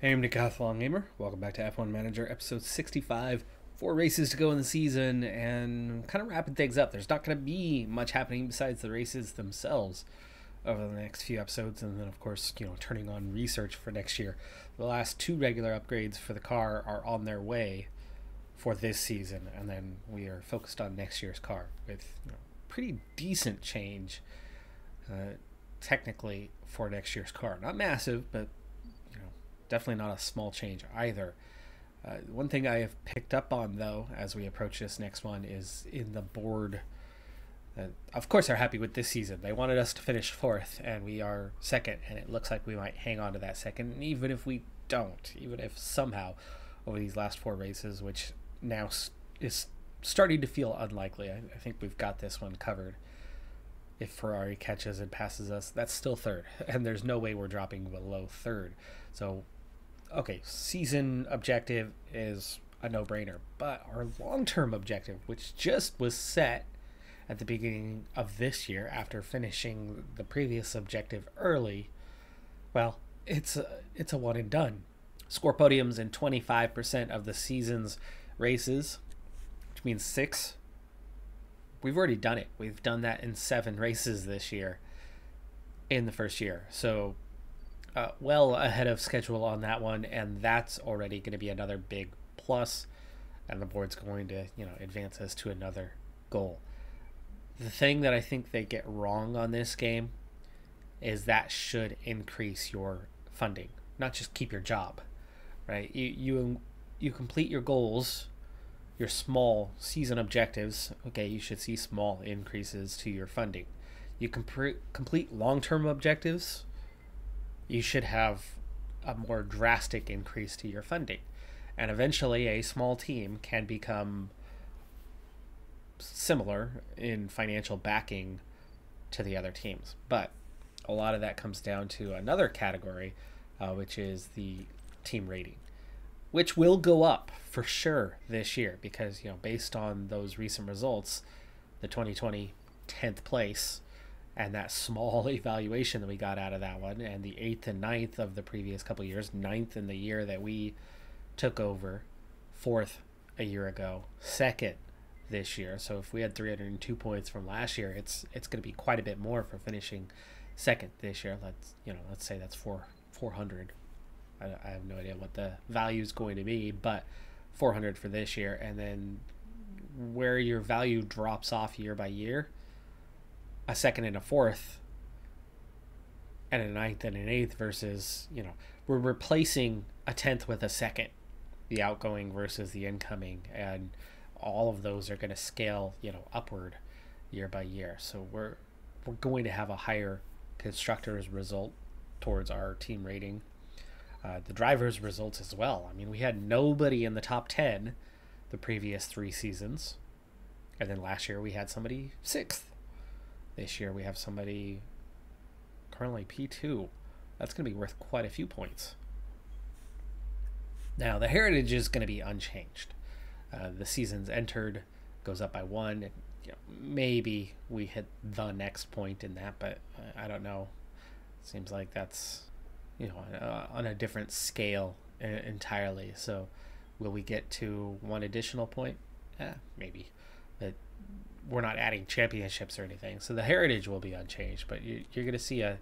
Hey, I'm Decathlon Gamer. Welcome back to F1 Manager, episode 65. 4 races to go in the season, and kind of wrapping things up. There's not going to be much happening besides the races themselves over the next few episodes, and then, of course, turning on research for next year. The last two regular upgrades for the car are on their way for this season, and then we are focused on next year's car with pretty decent change, technically, for next year's car. Not massive, but definitely not a small change either. One thing I have picked up on, though, as we approach this next one, is in the board. Of course, they're happy with this season. They wanted us to finish fourth, and we are second, and it looks like we might hang on to that second. And even if we don't, even if somehow over these last 4 races, which now is starting to feel unlikely, I think we've got this one covered. If Ferrari catches and passes us, that's still third, and there's no way we're dropping below third. So okay, season objective is a no-brainer, but our long-term objective, which just was set at the beginning of this year after finishing the previous objective early, well, it's a one and done. Score podiums in 25% of the season's races, which means 6. We've already done it. We've done that in 7 races this year in the first year. So well ahead of schedule on that one, and that's already going to be another big plus, and the board's going to advance us to another goal. The thing that I think they get wrong on this game is that should increase your funding, not just keep your job, right? You complete your goals, your small season objectives. Okay, you should see small increases to your funding. You complete long-term objectives, you should have a more drastic increase to your funding. And eventually a small team can become similar in financial backing to the other teams. But a lot of that comes down to another category, which is the team rating, which will go up for sure this year because, based on those recent results, the 2020 10th place, and that small evaluation that we got out of that one, and the 8th and 9th of the previous couple of years, 9th in the year that we took over, 4th a year ago, 2nd this year. So if we had 302 points from last year, it's going to be quite a bit more for finishing 2nd this year. Let's say that's 400. I have no idea what the value is going to be, but 400 for this year, and then where your value drops off year by year, a 2nd and a 4th and a 9th and an 8th versus, we're replacing a 10th with a 2nd, the outgoing versus the incoming, and all of those are going to scale, upward year by year. So we're going to have a higher constructors result towards our team rating. The drivers' results as well. I mean, we had nobody in the top 10 the previous 3 seasons, and then last year we had somebody 6th. This year we have somebody currently P2. That's going to be worth quite a few points. Now, the heritage is going to be unchanged. The seasons entered goes up by 1. Maybe we hit the next point in that, but I don't know. Seems like that's on a different scale entirely. So will we get to 1 additional point? Maybe. But we're not adding championships or anything. So the heritage will be unchanged, but you're going to see a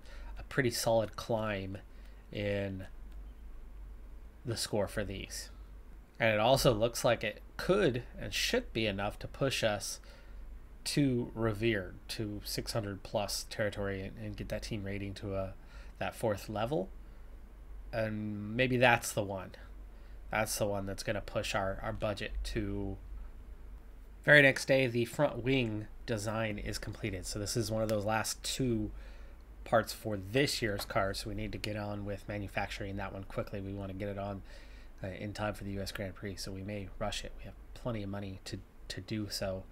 pretty solid climb in the score for these. And it also looks like it could and should be enough to push us to revered, to 600 plus territory, and get that team rating to that 4th level. And maybe that's the one. That's the one that's going to push our budget to. Very next day, the front wing design is completed. So this is one of those last 2 parts for this year's car. So we need to get on with manufacturing that one quickly. We want to get it on in time for the U.S. Grand Prix. So we may rush it. We have plenty of money to do so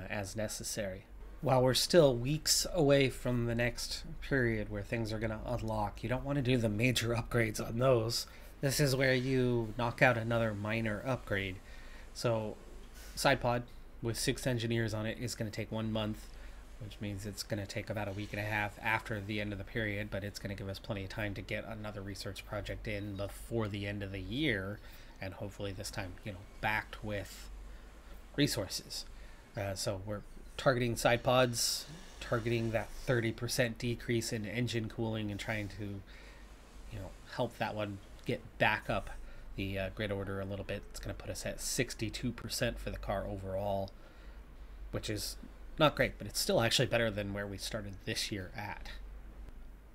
as necessary. While we're still weeks away from the next period where things are going to unlock, you don't want to do the major upgrades on those. This is where you knock out another minor upgrade. So side pod with 6 engineers on it is going to take 1 month which means it's going to take about a week and a half after the end of the period, but it's going to give us plenty of time to get another research project in before the end of the year, and hopefully this time, backed with resources. So we're targeting side pods, targeting that 30% decrease in engine cooling, and trying to, help that one get back up the grid order a little bit. It's going to put us at 62% for the car overall, which is not great, but it's still actually better than where we started this year at.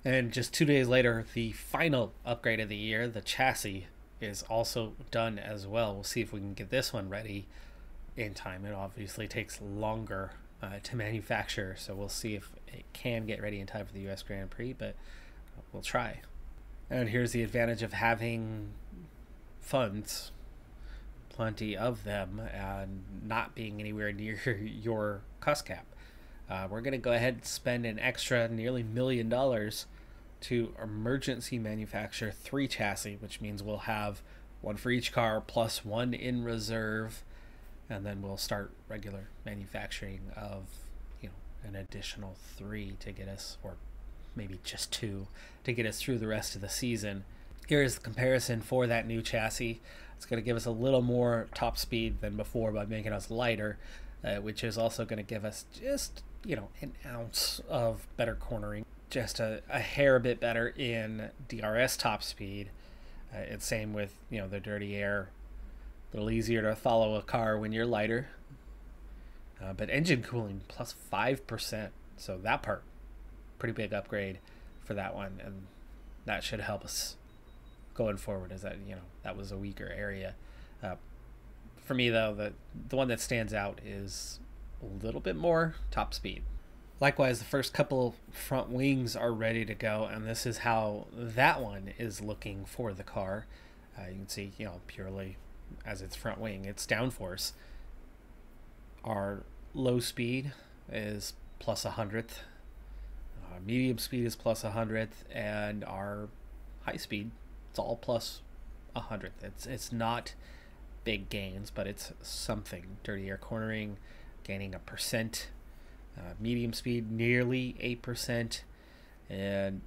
And just 2 days later, the final upgrade of the year, the chassis, is also done as well. We'll see if we can get this one ready in time. It obviously takes longer to manufacture, so we'll see if it can get ready in time for the US Grand Prix, but we'll try. And here's the advantage of having funds, plenty of them, and not being anywhere near your cost cap. We're going to go ahead and spend an extra nearly $1 million to emergency manufacture 3 chassis, which means we'll have one for each car plus one in reserve, and then we'll start regular manufacturing of an additional 3 to get us, or maybe just 2 to get us through the rest of the season. Here is the comparison for that new chassis. It's going to give us a little more top speed than before by making us lighter, which is also going to give us just an ounce of better cornering, just a hair bit better in DRS top speed. It's same with the dirty air, a little easier to follow a car when you're lighter, but engine cooling plus 5%, so that part, pretty big upgrade for that one, and that should help us going forward, as that was a weaker area. For me though, the one that stands out is a little bit more top speed. Likewise, the first couple front wings are ready to go, and this is how that one is looking for the car. You can see, purely as its front wing, its downforce. Our low speed is plus 100th, medium speed is plus 100th, and our high speed, it's all plus 100th. It's not big gains, but it's something. Dirty air cornering gaining 1%, medium speed nearly 8%, and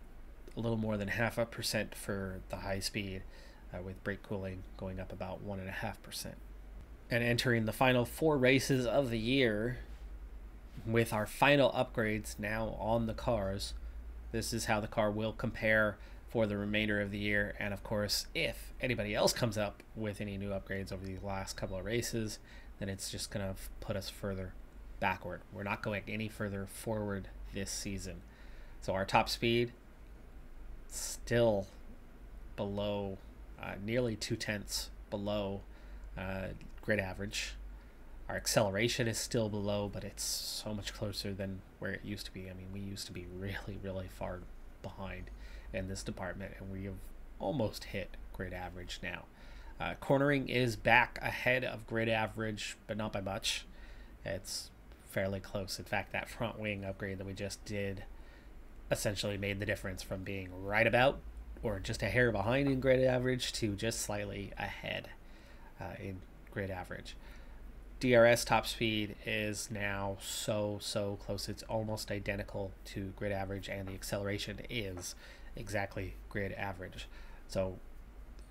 a little more than 0.5% for the high speed, with brake cooling going up about 1.5%. And entering the final 4 races of the year with our final upgrades now on the cars, this is how the car will compare for the remainder of the year. And of course, if anybody else comes up with any new upgrades over these last couple of races, then it's just going to put us further backward. We're not going any further forward this season. So our top speed still below, nearly 0.2 below grid average. Our acceleration is still below, but it's so much closer than where it used to be. I mean, we used to be really, really far behind in this department, and we have almost hit grid average now. Cornering is back ahead of grid average, but not by much. It's fairly close. In fact, that front wing upgrade that we just did essentially made the difference from being right about or just a hair behind in grid average to just slightly ahead in grid average. DRS top speed is now so close. It's almost identical to grid average, and the acceleration is exactly grid average. So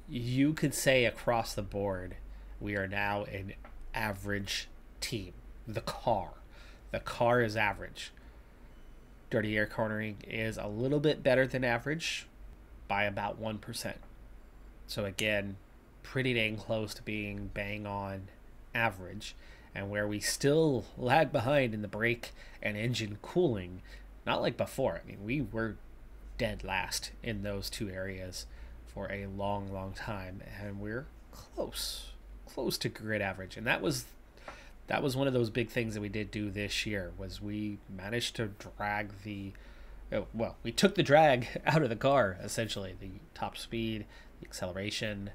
you could say across the board we are now an average team. The car is average. Dirty air cornering is a little bit better than average by about 1%. So again, pretty dang close to being bang on average. And where we still lag behind in the brake and engine cooling, not like before. I mean, we were dead last in those 2 areas for a long time, and we're close to grid average. And that was one of those big things that we did do this year, was we managed to drag we took the drag out of the car, essentially. The top speed, the acceleration,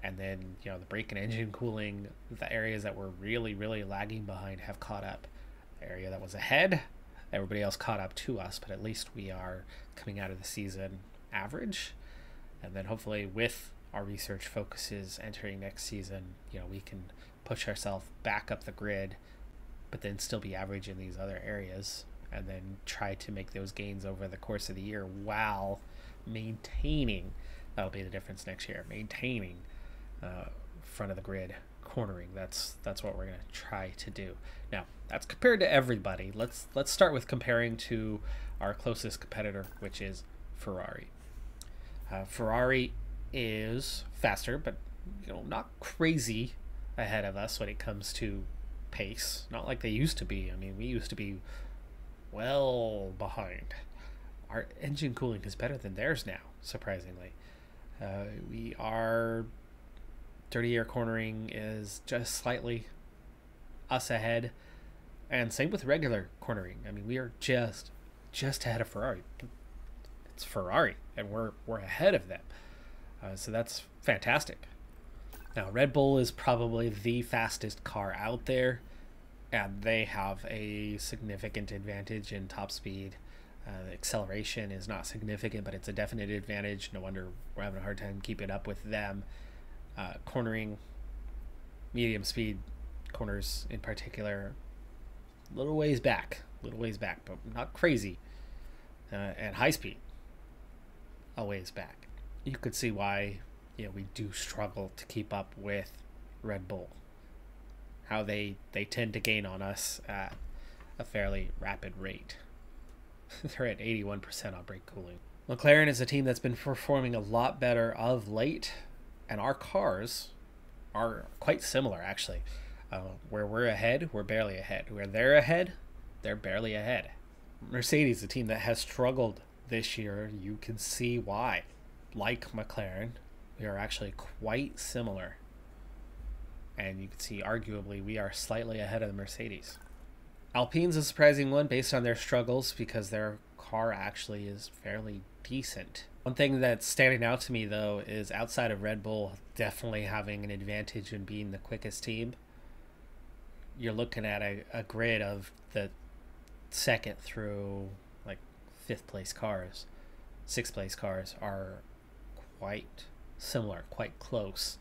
and then the brake and engine cooling. The areas that were really lagging behind have caught up. The area that was ahead, everybody else caught up to us, but at least we are coming out of the season average. And then hopefully with our research focuses entering next season, we can push ourselves back up the grid, but then still be average in these other areas. and then try to make those gains over the course of the year while maintaining, that'll be the difference next year, maintaining front of the grid cornering. That's what we're going to try to do. Now, that's compared to everybody. Let's start with comparing to our closest competitor, which is Ferrari. Ferrari is faster, but not crazy ahead of us when it comes to pace. Not like they used to be. I mean, we used to be well behind. Our engine cooling is better than theirs now, surprisingly. We are dirty air cornering is just slightly us ahead, and same with regular cornering. I mean, we are just ahead of Ferrari. It's Ferrari, and we're ahead of them. So that's fantastic. Now, Red Bull is probably the fastest car out there, and they have a significant advantage in top speed. The acceleration is not significant, but it's a definite advantage. No wonder we're having a hard time keeping up with them. Cornering, medium speed corners in particular, little ways back, but not crazy. And high speed, a ways back. You could see why we do struggle to keep up with Red Bull. How they tend to gain on us at a fairly rapid rate. They're at 81% on brake cooling. McLaren is a team that's been performing a lot better of late, and our cars are quite similar, actually. Where we're ahead, we're barely ahead. Where they're ahead, they're barely ahead. Mercedes, a team that has struggled this year, you can see why. Like McLaren, we are actually quite similar. And you can see, arguably, we are slightly ahead of the Mercedes. Alpine's a surprising one based on their struggles because their car actually is fairly decent. One thing that's standing out to me, though, is outside of Red Bull definitely having an advantage in being the quickest team, you're looking at a grid of the second through like fifth place cars. Sixth place cars are quite similar, quite close,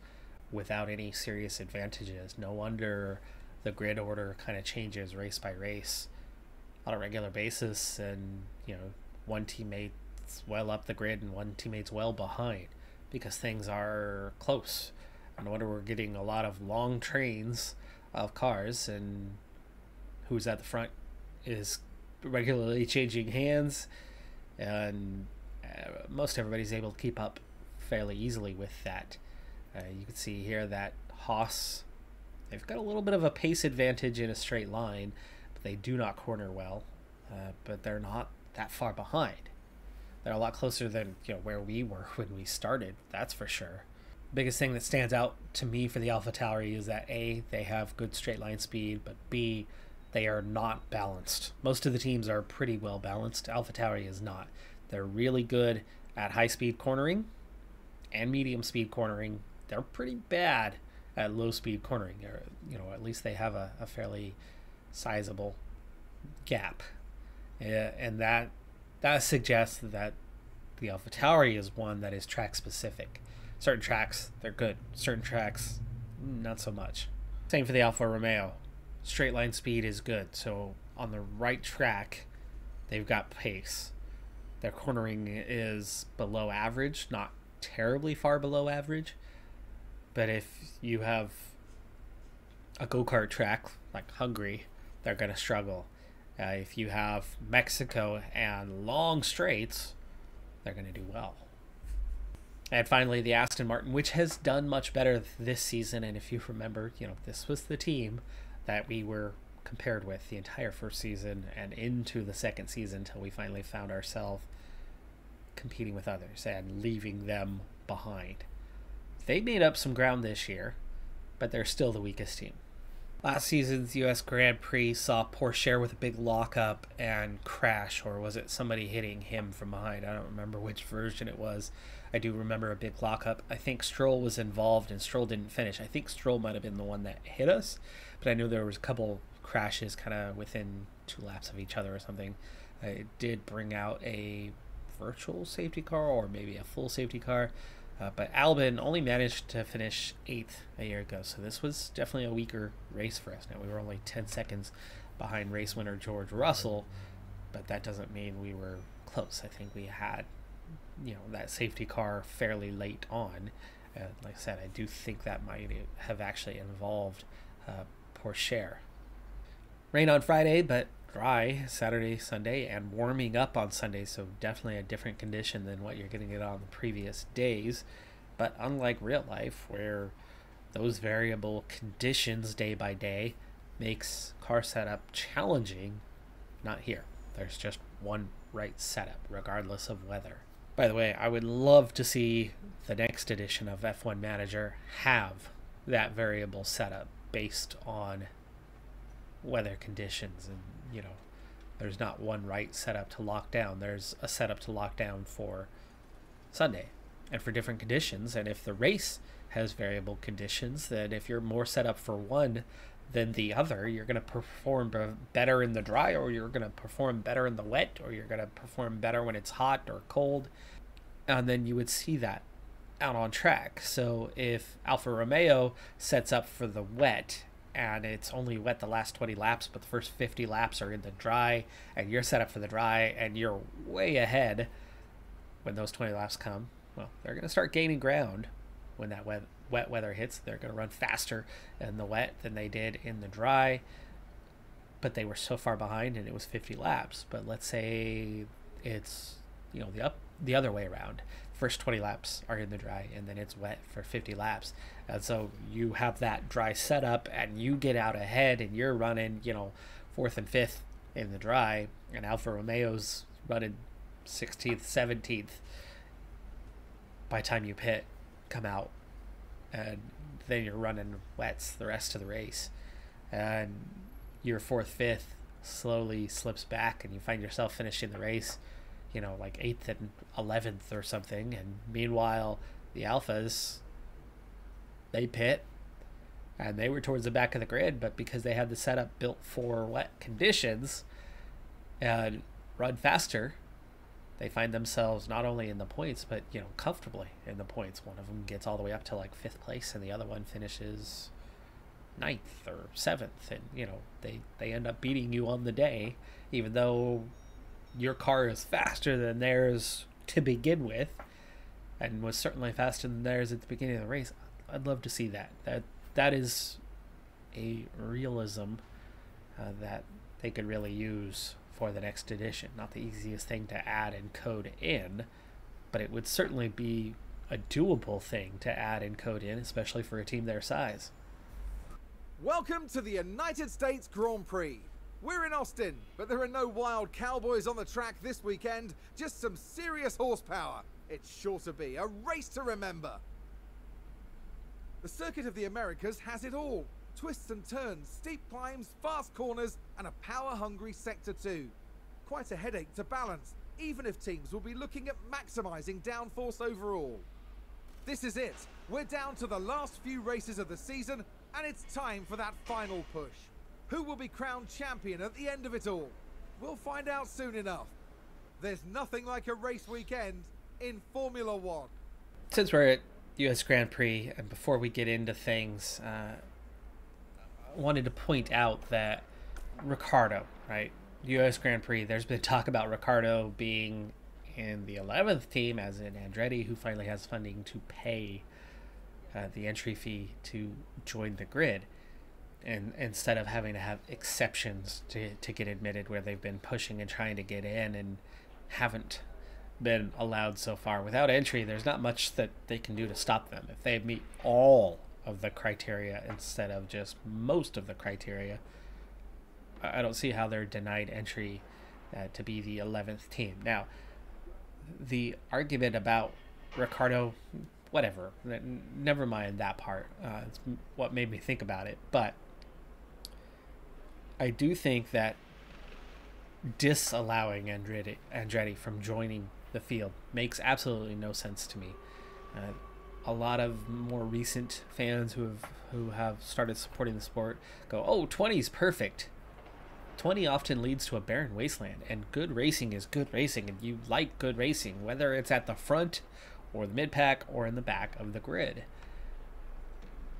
without any serious advantages. No wonder the grid order kind of changes race by race on a regular basis, and one teammate's well up the grid and one teammate's well behind because things are close. No wonder we're getting a lot of long trains of cars, and who's at the front is regularly changing hands, and most everybody's able to keep up fairly easily with that. You can see here that Haas, they've got a little bit of a pace advantage in a straight line, but they do not corner well. But they're not that far behind. They're a lot closer than where we were when we started, that's for sure. Biggest thing that stands out to me for the AlphaTauri is that A, they have good straight line speed, but B, they are not balanced. Most of the teams are pretty well balanced. AlphaTauri is not. They're really good at high speed cornering and medium speed cornering. They're pretty bad at low speed cornering. At least they have a fairly sizable gap. And that suggests that the AlphaTauri is one that is track specific. Certain tracks, they're good. Certain tracks, not so much. Same for the Alfa Romeo. Straight line speed is good. So on the right track, they've got pace. Their cornering is below average, not terribly far below average. But if you have a go-kart track like Hungary, they're going to struggle. If you have Mexico and long straights, they're going to do well. And finally, the Aston Martin, which has done much better this season. And if you remember, this was the team that we were compared with the entire first season and into the second season until we finally found ourselves competing with others and leaving them behind. They made up some ground this year, but they're still the weakest team. Last season's U.S. Grand Prix saw Pourchaire with a big lockup and crash, or was it somebody hitting him from behind? I don't remember which version it was. I do remember a big lockup. I think Stroll was involved and Stroll didn't finish. I think Stroll might have been the one that hit us, but I knew there was a couple crashes kind of within 2 laps of each other or something. It did bring out a virtual safety car or maybe a full safety car. But Albon only managed to finish 8th a year ago, so this was definitely a weaker race for us. Now, we were only 10 seconds behind race winner George Russell, but that doesn't mean we were close. I think we had, that safety car fairly late on. Like I said, I do think that might have actually involved Pourchaire. Rain on Friday, but dry Saturday, Sunday, and warming up on Sunday, so definitely a different condition than what you're getting it on the previous days. But unlike real life, where those variable conditions day by day makes car setup challenging, not here. There's just one right setup, regardless of weather. By the way, I would love to see the next edition of F1 Manager have that variable setup based on weather conditions. And, there's not one right setup to lock down. There's a setup to lock down for Sunday and for different conditions. And if the race has variable conditions, then if you're more set up for one than the other, you're going to perform better in the dry, or you're going to perform better in the wet, or you're going to perform better when it's hot or cold. And then you would see that out on track. So if Alfa Romeo sets up for the wet and it's only wet the last 20 laps, but the first 50 laps are in the dry, and you're set up for the dry and you're way ahead when those 20 laps come, well, they're going to start gaining ground when that wet weather hits. They're going to run faster in the wet than they did in the dry, but they were so far behind and it was 50 laps. But let's say it's the other way around. First 20 laps are in the dry and then it's wet for 50 laps, and so you have that dry setup and you get out ahead and you're running 4th and 5th in the dry, and Alfa Romeo's running 16th, 17th by the time you come out, and then you're running wets the rest of the race, and your 4th, 5th slowly slips back and you find yourself finishing the race like 8th and 11th or something. And meanwhile the Alphas, they pit and they were towards the back of the grid, but because they had the setup built for wet conditions and run faster, they find themselves not only in the points, but comfortably in the points. One of them gets all the way up to like 5th place and the other one finishes 9th or 7th, and they end up beating you on the day, even though your car is faster than theirs to begin with, and was certainly faster than theirs at the beginning of the race. I'd love to see that. That is a realism that they could really use for the next edition. Not the easiest thing to add and code in, but it would certainly be a doable thing to add and code in, especially for a team their size. Welcome to the United States Grand Prix. We're in Austin, but there are no wild cowboys on the track this weekend, just some serious horsepower. It's sure to be a race to remember. The Circuit of the Americas has it all. Twists and turns, steep climbs, fast corners, and a power-hungry Sector 2. Quite a headache to balance, even if teams will be looking at maximising downforce overall. This is it. We're down to the last few races of the season, and it's time for that final push. Who will be crowned champion at the end of it all? We'll find out soon enough. There's nothing like a race weekend in Formula One. Since we're at US Grand Prix, and before we get into things, I wanted to point out that Ricciardo, right? US Grand Prix, there's been talk about Ricciardo being in the 11th team, as in Andretti, who finally has funding to pay the entry fee to join the grid, and instead of having to have exceptions to get admitted, where they've been pushing and trying to get in and haven't been allowed so far. Without entry, there's not much that they can do to stop them. If they meet all of the criteria instead of just most of the criteria, I don't see how they're denied entry to be the 11th team. Now, the argument about Ricciardo, whatever, never mind that part. It's what made me think about it. But I do think that disallowing Andretti from joining the field makes absolutely no sense to me. A lot of more recent fans who have started supporting the sport go, "Oh, 20 is perfect." 20 often leads to a barren wasteland, and good racing is good racing, and you like good racing, whether it's at the front or the mid-pack or in the back of the grid.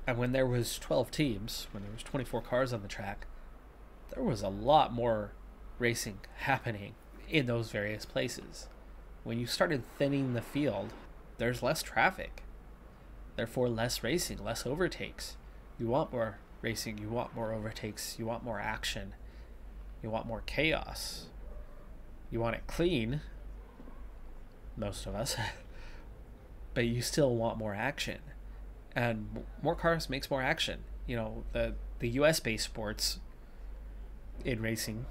And when there was 12 teams, when there was 24 cars on the track, there was a lot more racing happening in those various places. When you started thinning the field, there's less traffic, therefore less racing, less overtakes. You want more racing, you want more overtakes, you want more action, you want more chaos, you want it clean, most of us, but you still want more action. And more cars makes more action. You know, the US based sports in racing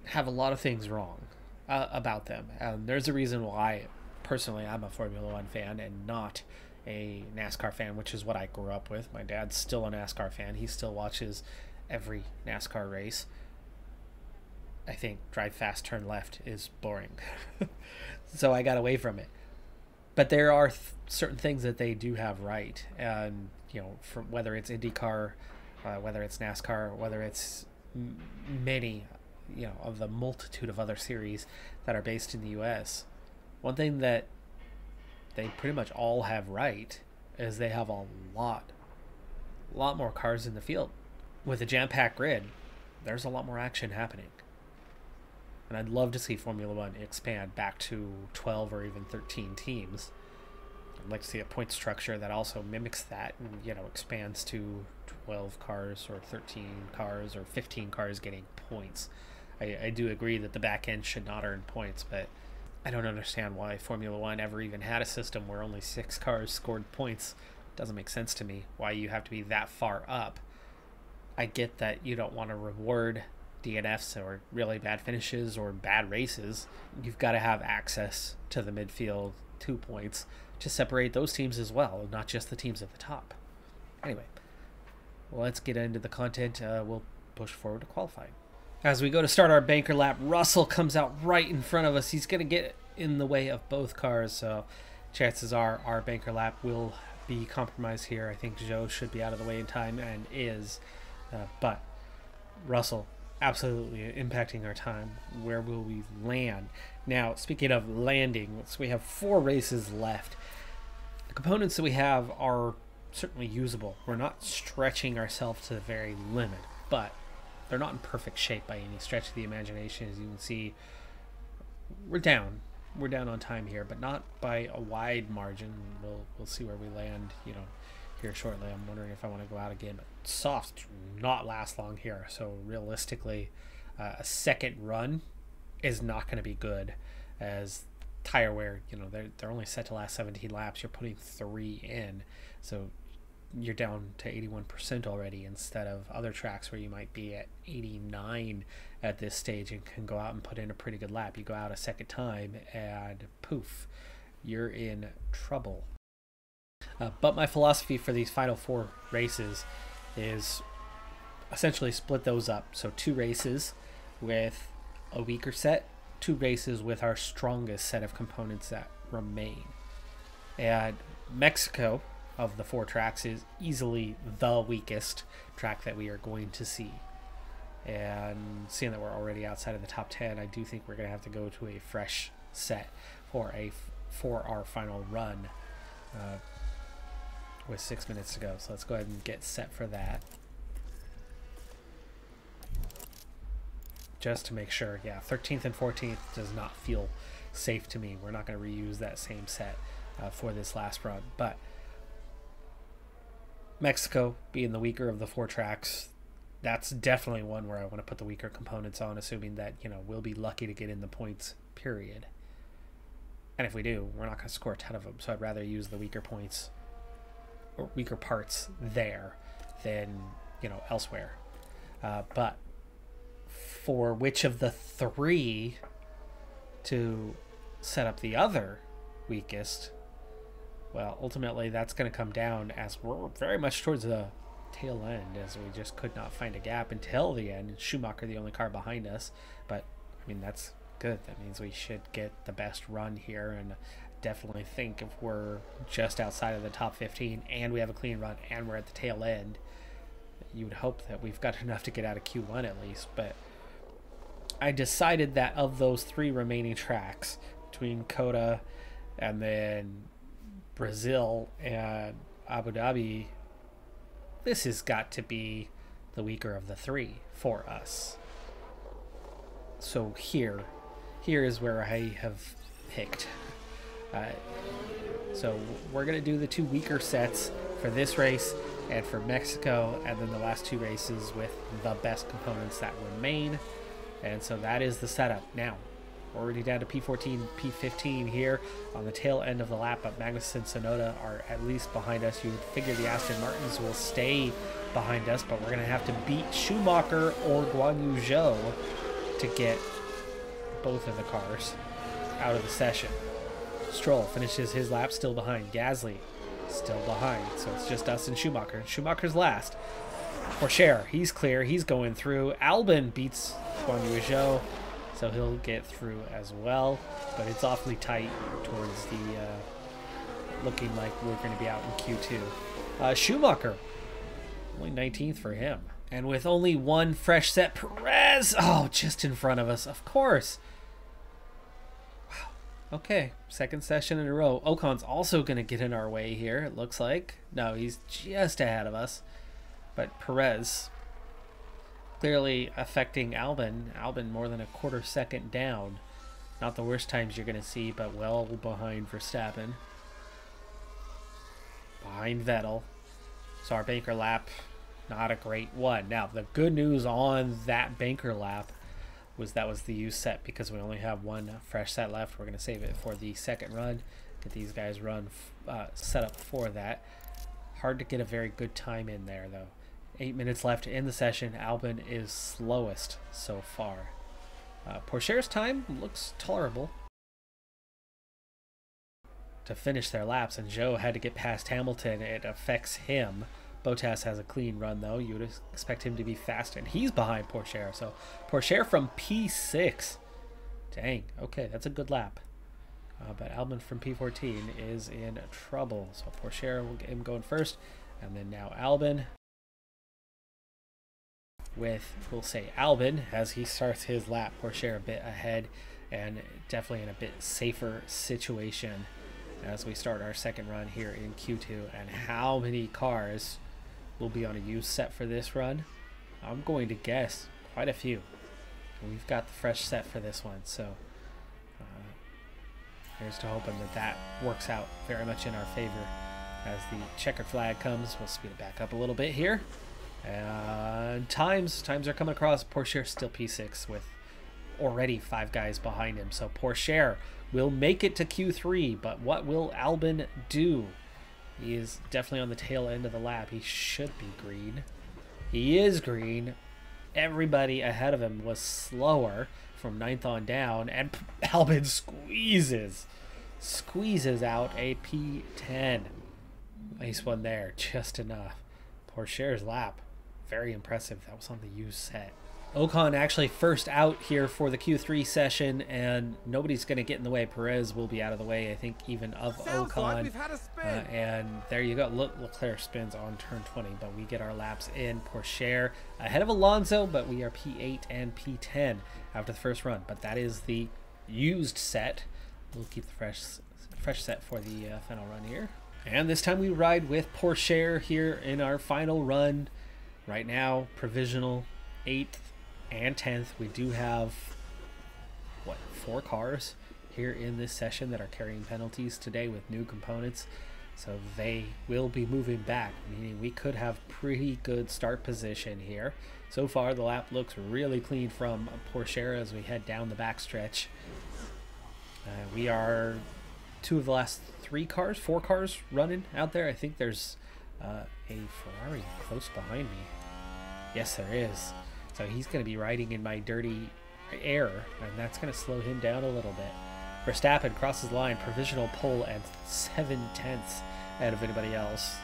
have a lot of things wrong about them, and there's a reason why personally I'm a Formula One fan and not a NASCAR fan, which is what I grew up with. My dad's still a NASCAR fan. He still watches every NASCAR race. I think drive fast, turn left is boring. So I got away from it. But there are certain things that they do have right. And, you know, from whether it's IndyCar, whether it's NASCAR, whether it's many, you know, of the multitude of other series that are based in the US, one thing that they pretty much all have right is they have a lot more cars in the field. With a jam-packed grid, there's a lot more action happening. And I'd love to see Formula One expand back to 12 or even 13 teams. I'd like to see a point structure that also mimics that and, you know, expands to 12 cars or 13 cars or 15 cars getting points. I do agree that the back end should not earn points, but I don't understand why Formula One ever even had a system where only 6 cars scored points. It doesn't make sense to me why you have to be that far up. I get that you don't want to reward DNFs or really bad finishes or bad races. You've got to have access to the midfield 2 points to separate those teams as well, not just the teams at the top. Anyway, well, let's get into the content. We'll push forward to qualifying. As we go to start our banker lap, Russell comes out right in front of us. He's going to get in the way of both cars, so chances are our banker lap will be compromised here. I think Joe should be out of the way in time and is, but Russell absolutely impacting our time. Where will we land? Now, speaking of landing, so we have 4 races left. The components that we have are certainly usable. We're not stretching ourselves to the very limit, but they're not in perfect shape by any stretch of the imagination. As you can see, we're down on time here, but not by a wide margin. We'll see where we land, you know, here shortly. I'm wondering if I want to go out again, but softs do not last long here. So realistically, a second run is not going to be good, as tire wear, you know, they're only set to last 17 laps. You're putting 3 in, so you're down to 81% already, instead of other tracks where you might be at 89 at this stage and can go out and put in a pretty good lap. You go out a second time and poof, you're in trouble. But my philosophy for these final 4 races is essentially split those up. So 2 races with a weaker set, 2 races with our strongest set of components that remain. And Mexico, of the 4 tracks, is easily the weakest track that we are going to see. And seeing that we're already outside of the top 10, I do think we're going to have to go to a fresh set for our final run with 6 minutes to go. So let's go ahead and get set for that. Just to make sure, yeah, 13th and 14th does not feel safe to me. We're not going to reuse that same set for this last run. But Mexico being the weaker of the 4 tracks, that's definitely one where I want to put the weaker components on, assuming that, you know, we'll be lucky to get in the points, period. And if we do, we're not going to score a ton of them. So I'd rather use the weaker points or weaker parts there than, you know, elsewhere. But for which of the 3 to set up the other weakest, well, ultimately that's going to come down as we're very much towards the tail end, as we just could not find a gap until the end. Schumacher the only car behind us, but I mean, that's good. That means we should get the best run here, and definitely think if we're just outside of the top 15 and we have a clean run and we're at the tail end, you would hope that we've got enough to get out of Q1 at least. But I decided that of those 3 remaining tracks, between COTA and then Brazil and Abu Dhabi, this has got to be the weaker of the 3 for us. So here is where I have picked. So we're going to do the 2 weaker sets for this race and for Mexico, and then the last 2 races with the best components that remain. And so that is the setup. Now, we're already down to P14, P15 here on the tail end of the lap, but Magnus and Sonoda are at least behind us. You would figure the Aston Martins will stay behind us, but we're going to have to beat Schumacher or Guan Yu Zhou to get both of the cars out of the session. Stroll finishes his lap still behind. Gasly still behind. So it's just us and Schumacher. Schumacher's last. Pourchaire, he's clear. He's going through. Albon beats Guan Yu Zhou, so he'll get through as well. But it's awfully tight towards the looking like we're going to be out in Q2. Schumacher, only 19th for him. And with only one fresh set, Perez, oh, just in front of us, of course. Wow. Okay, second session in a row. Ocon's also going to get in our way here, it looks like. No, he's just ahead of us. But Perez clearly affecting Albon. Albon more than a quarter second down. Not the worst times you're going to see, but well behind Verstappen. Behind Vettel. So our banker lap, not a great one. Now, the good news on that banker lap was that was the used set, because we only have one fresh set left. We're going to save it for the second run. Get these guys set up for that. Hard to get a very good time in there, though. 8 minutes left in the session. Albon is slowest so far. Pourchaire's time looks tolerable to finish their laps, and Zhou had to get past Hamilton. It affects him. Bottas has a clean run, though. You would expect him to be fast, and he's behind Pourchaire. So Pourchaire from P6. Dang, okay, that's a good lap. But Albon from P14 is in trouble. So Pourchaire will get him going first, and then now Albon. With, we'll say, Albon as he starts his lap. Pourchaire a bit ahead, and definitely in a bit safer situation as we start our second run here in Q2. And how many cars will be on a used set for this run? I'm going to guess quite a few. We've got the fresh set for this one, so here's to hoping that that works out very much in our favor. As the checkered flag comes, we'll speed it back up a little bit here. And times are coming across. Pourchaire still P6 with already 5 guys behind him. So Pourchaire will make it to Q3, but what will Albon do? He is definitely on the tail end of the lap. He should be green. He is green. Everybody ahead of him was slower from 9th on down, and Albon squeezes out a P10. Nice one there, just enough. Pourchaire's lap, very impressive. That was on the used set. Ocon actually first out here for the Q3 session, and nobody's going to get in the way. Perez will be out of the way, I think, even of Ocon. Like we've had a spin. And there you go. Leclerc spins on turn 20, but we get our laps in. Pourchaire ahead of Alonso, but we are P8 and P10 after the first run. But that is the used set. We'll keep the fresh set for the final run here. And this time we ride with Pourchaire here in our final run. Right now, provisional 8th and 10th. We do have, what, 4 cars here in this session that are carrying penalties today with new components. So they will be moving back, meaning we could have pretty good start position here. So far, the lap looks really clean from Pourchaire as we head down the backstretch. We are 2 of the last 4 cars running out there. I think there's a Ferrari close behind me. Yes, there is. So he's going to be riding in my dirty air, and that's going to slow him down a little bit. Verstappen crosses the line, provisional pole at 7/10 ahead of anybody else.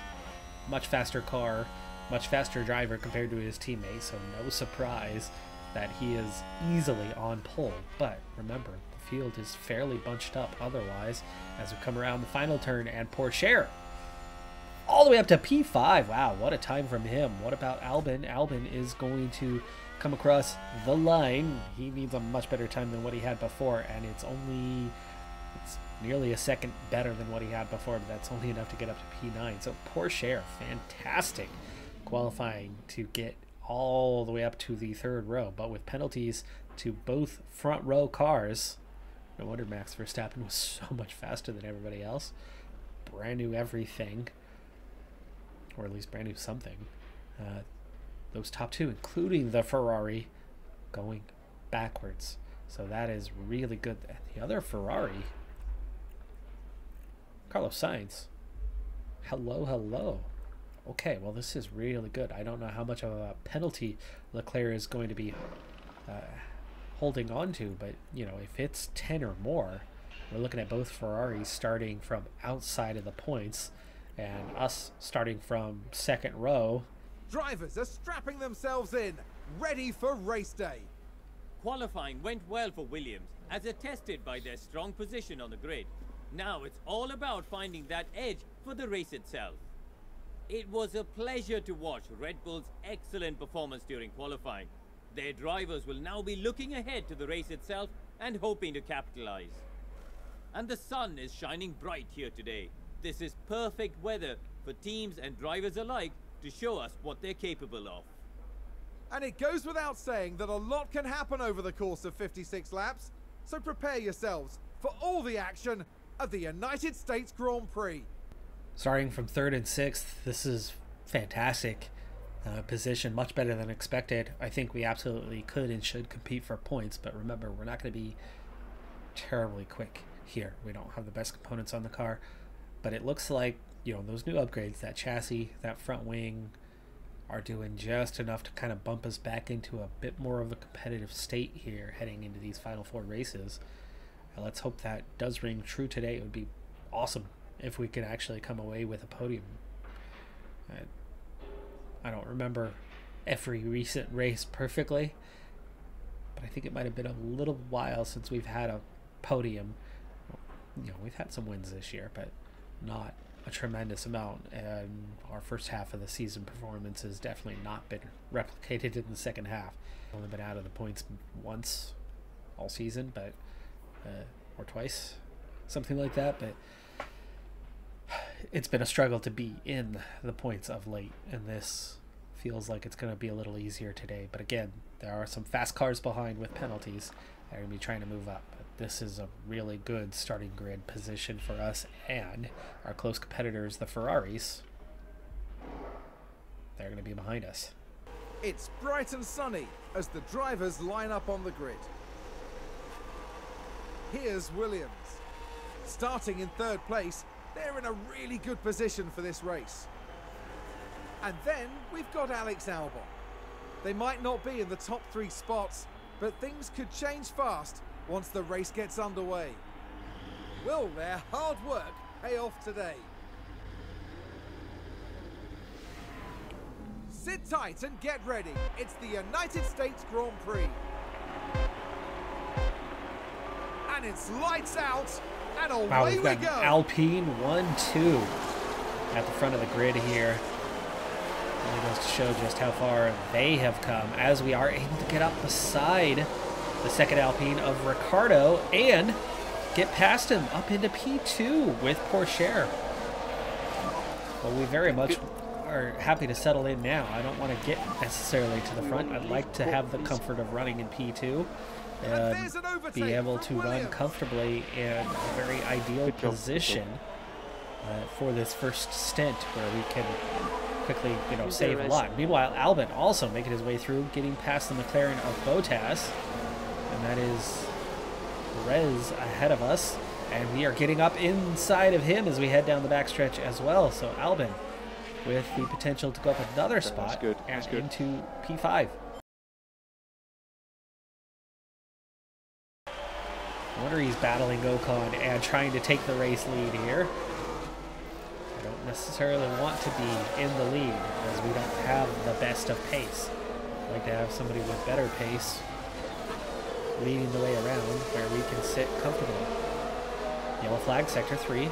Much faster car, much faster driver compared to his teammate, so no surprise that he is easily on pole. But remember, the field is fairly bunched up otherwise as we come around the final turn, and Pourchaire all the way up to P5. Wow, what a time from him. What about Albon? Albon is going to come across the line. He needs a much better time than what he had before, and it's nearly a second better than what he had before, but that's only enough to get up to P9. So Pourchaire, fantastic qualifying to get all the way up to the 3rd row, but with penalties to both front row cars. No wonder Max Verstappen was so much faster than everybody else. Brand new everything, or at least brand new something. Those top two, including the Ferrari, going backwards. So that is really good. The other Ferrari, Carlos Sainz. Hello, hello. Okay, well, this is really good. I don't know how much of a penalty Leclerc is going to be holding on to, but, you know, if it's 10 or more, we're looking at both Ferraris starting from outside of the points and us starting from second row. Drivers are strapping themselves in, ready for race day. Qualifying went well for Williams, as attested by their strong position on the grid. Now it's all about finding that edge for the race itself. It was a pleasure to watch Red Bull's excellent performance during qualifying. Their drivers will now be looking ahead to the race itself and hoping to capitalize. And the sun is shining bright here today. This is perfect weather for teams and drivers alike to show us what they're capable of. And it goes without saying that a lot can happen over the course of 56 laps, so prepare yourselves for all the action of the United States Grand Prix. Starting from 3rd and 6th, this is fantastic position, much better than expected. I think we absolutely could and should compete for points, but remember, we're not going to be terribly quick here. We don't have the best components on the car, but it looks like, you know, those new upgrades, that chassis, that front wing, are doing just enough to kind of bump us back into a bit more of a competitive state here heading into these final 4 races. Let's hope that does ring true today. It would be awesome if we could actually come away with a podium. I don't remember every recent race perfectly, but I think it might have been a little while since we've had a podium. You know, we've had some wins this year, but not a tremendous amount, and our first half of the season performance has definitely not been replicated in the second half. Only been out of the points once all season, but or twice, something like that, but it's been a struggle to be in the points of late, and this feels like it's going to be a little easier today. But again, there are some fast cars behind with penalties that are going to be trying to move up. But this is a really good starting grid position for us and our close competitors, the Ferraris. They're going to be behind us. It's bright and sunny as the drivers line up on the grid. Here's Williams. Starting in 3rd place, they're in a really good position for this race. And then we've got Alex Albon. They might not be in the top 3 spots, but things could change fast once the race gets underway. Will their hard work pay off today? Sit tight and get ready. It's the United States Grand Prix. And it's lights out, and away wow, we've we got go. Alpine 1-2 at the front of the grid here. Really goes to show just how far they have come, as we are able to get up beside the second Alpine of Ricciardo and get past him up into P2 with Porsche. Well, we very much are happy to settle in now. I don't want to get necessarily to the front. I'd like to have the comfort of running in P2 and be able to run comfortably in a very ideal position for this first stint where we can quickly, you know, save a lot. Meanwhile, Albon also making his way through, getting past the McLaren of Bottas, and that is Perez ahead of us, and we are getting up inside of him as we head down the backstretch as well. So Albon with the potential to go up another spot and into P5. I wonder he's battling Ocon and trying to take the race lead here. I don't necessarily want to be in the lead as we don't have the best of pace. I'd like to have somebody with better pace leading the way around where we can sit comfortably. Yellow flag, sector 3.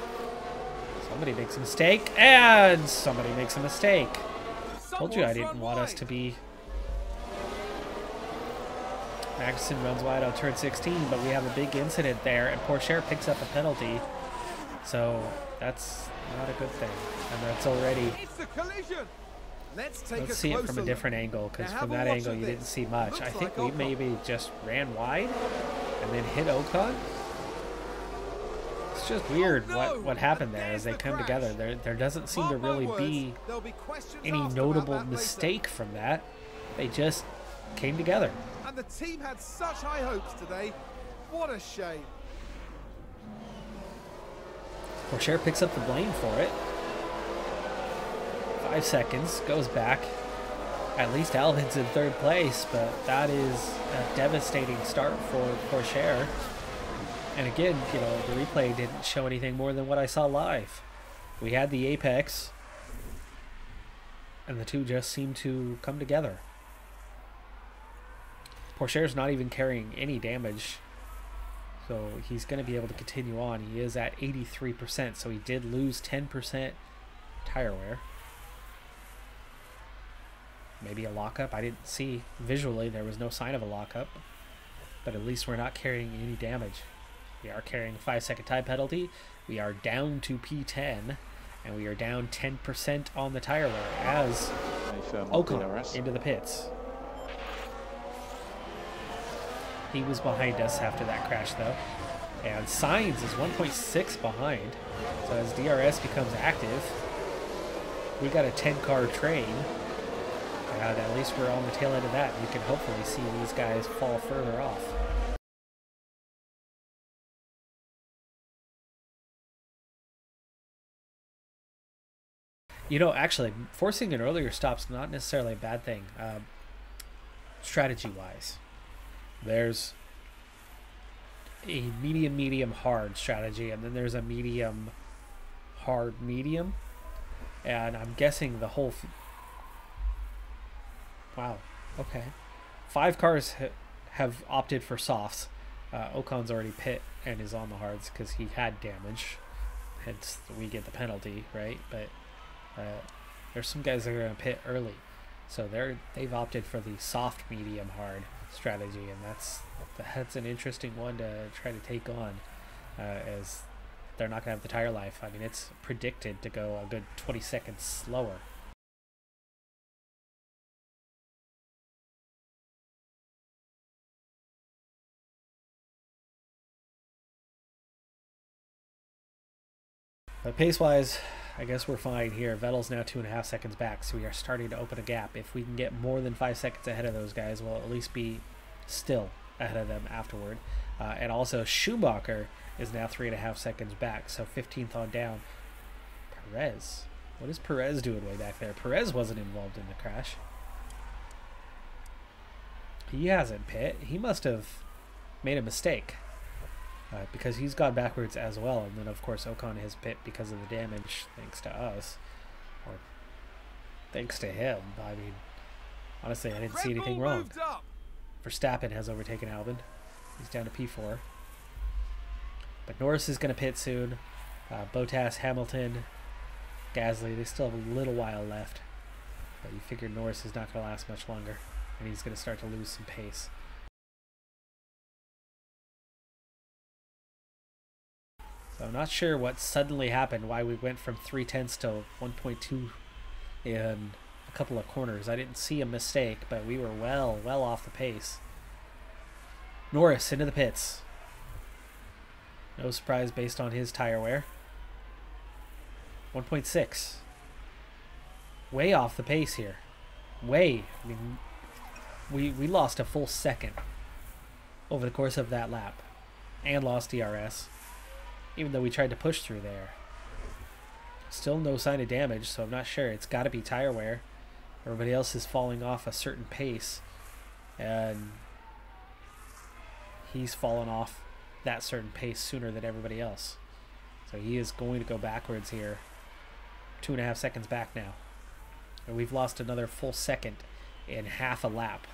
Somebody makes a mistake, and somebody makes a mistake. Told you I didn't want us to be... Magnussen runs wide on turn 16, but we have a big incident there, and Porsche picks up a penalty. So that's not a good thing, and that's already... It's the collision! Let's take Let's a see it from closer a different look. angle, because Now from have a that watch angle of you this. didn't see much. Looks I think like we Ocon. maybe just ran wide and then hit Ocon. It's just weird no! what happened And there as they there's the come crash. together. There doesn't seem to Mark my really words, be there'll be questions any asked about notable that later. mistake from that. They just came together. And the team had such high hopes today. What a shame. Pourchaire picks up the blame for it. 5 seconds, goes back. At least Albin's in third place, but that is a devastating start for Pourchaire. And again, you know, the replay didn't show anything more than what I saw live. We had the apex, and the two just seemed to come together. Pourchaire's not even carrying any damage, so he's going to be able to continue on. He is at 83%, so he did lose 10% tire wear. Maybe a lockup. I didn't see visually, there was no sign of a lockup, but at least we're not carrying any damage. We are carrying a 5-second time penalty. We are down to P10, and we are down 10% on the tire wear as Ocon into the pits. He was behind us after that crash, though. And Sainz is 1.6 behind. So as DRS becomes active, we got a 10-car train. And at least we're on the tail end of that. You can hopefully see these guys fall further off. You know, actually, forcing an earlier stop's not necessarily a bad thing, strategy-wise. There's a medium hard strategy, and then there's a medium hard medium, and I'm guessing the whole wow, okay, 5 cars have opted for softs. Ocon's already pit and is on the hards because he had damage, hence we get the penalty, right? But there's some guys that are going to pit early, so they've opted for the soft medium hard strategy, and that's an interesting one to try to take on, as they're not going to have the tire life. I mean, it's predicted to go a good 20 seconds slower. But pace-wise, I guess we're fine here. Vettel's now 2.5 seconds back, so we are starting to open a gap. If we can get more than 5 seconds ahead of those guys, we'll at least be still ahead of them afterward. And also, Schumacher is now 3.5 seconds back, so 15th on down. Perez. What is Perez doing way back there? Perez wasn't involved in the crash. He hasn't pit. He must have made a mistake. Because he's gone backwards as well, and then of course Ocon has pit because of the damage, thanks to us, or thanks to him. I mean, honestly, I didn't see anything wrong. Verstappen has overtaken Albon. He's down to P4. But Norris is going to pit soon. Bottas, Hamilton, Gasly, they still have a little while left. But you figure Norris is not going to last much longer, and he's going to start to lose some pace. So I'm not sure what suddenly happened, why we went from 3/10 to 1.2 in a couple of corners. I didn't see a mistake, but we were well off the pace. Norris into the pits. No surprise based on his tire wear. 1.6. Way off the pace here. Way. I mean, we lost a full second over the course of that lap. And lost DRS. Even though we tried to push through there. Still no sign of damage, so I'm not sure. It's got to be tire wear. Everybody else is falling off a certain pace, and he's fallen off that certain pace sooner than everybody else. So he is going to go backwards here. 2.5 seconds back now. And we've lost another full second in half a lap.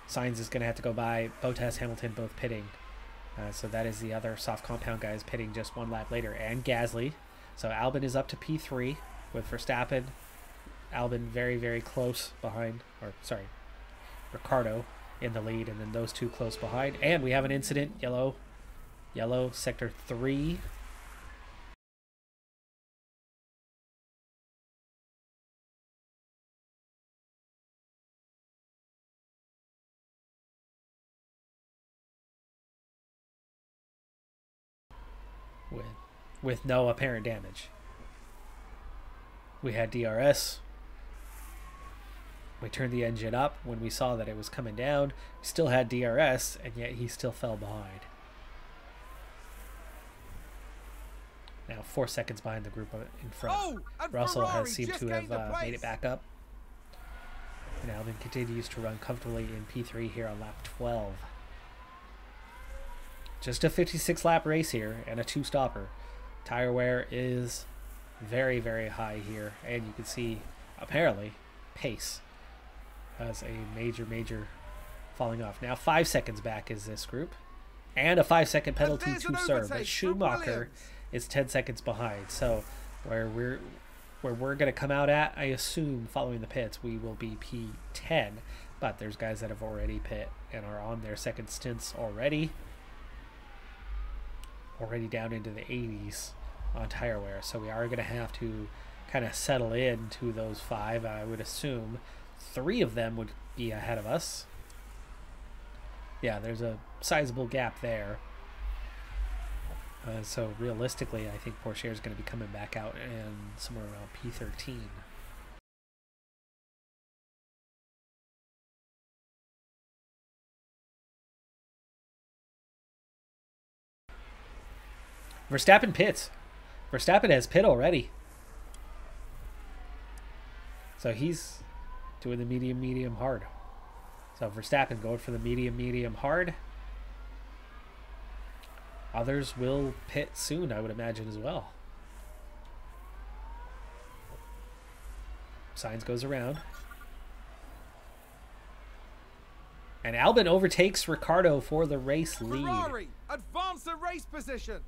Sainz is going to have to go by. Bottas, Hamilton both pitting. So that is the other soft compound guys pitting just one lap later. And Gasly. So Albon is up to P3 with Verstappen. Albon very close behind. Or, sorry, Ricardo in the lead. And then those two close behind. And we have an incident. Yellow. Sector 3. with no apparent damage. We had DRS. We turned the engine up when we saw that it was coming down. We still had DRS, and yet he still fell behind. Now 4 seconds behind the group in front. Oh, and Russell Ferrari has seemed just to gained have a made it place. back up. And Albon continues to run comfortably in P3 here on lap 12. Just a 56-lap race here and a 2-stopper. Tire wear is very, very high here. And you can see, apparently, pace has a major falling off. Now 5 seconds back is this group. And a 5-second penalty there's to an serve. overtake But from Schumacher Williams. is 10 seconds behind. So where we're going to come out at, I assume, following the pits, we will be P10. But there's guys that have already pit and are on their second stints already down into the 80s on tire wear. So we are going to have to kind of settle into those 5. I would assume 3 of them would be ahead of us. Yeah, there's a sizable gap there. So realistically, I think Porsche is going to be coming back out in somewhere around P13. Verstappen pits. Verstappen has pit already. So he's doing the medium, hard. So Verstappen going for the medium, hard. Others will pit soon, I would imagine, as well. Sainz goes around. And Albon overtakes Ricciardo for the race lead. Ferrari advance the race position.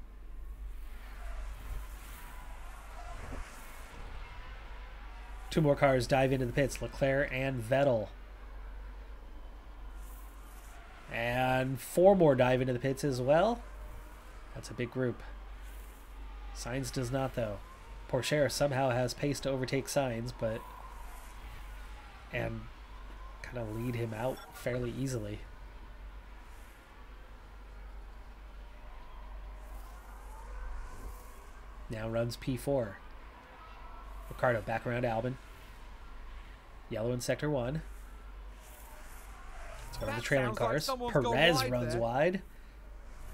Two more cars dive into the pits, Leclerc and Vettel. And 4 more dive into the pits as well. That's a big group. Sainz does not, though. Porsche somehow has pace to overtake Sainz, but and kind of lead him out fairly easily. Now runs P4. Ricciardo back around Albon. Yellow in sector 1. It's one of the trailing sounds like cars. someone's gone Perez wide runs there. wide.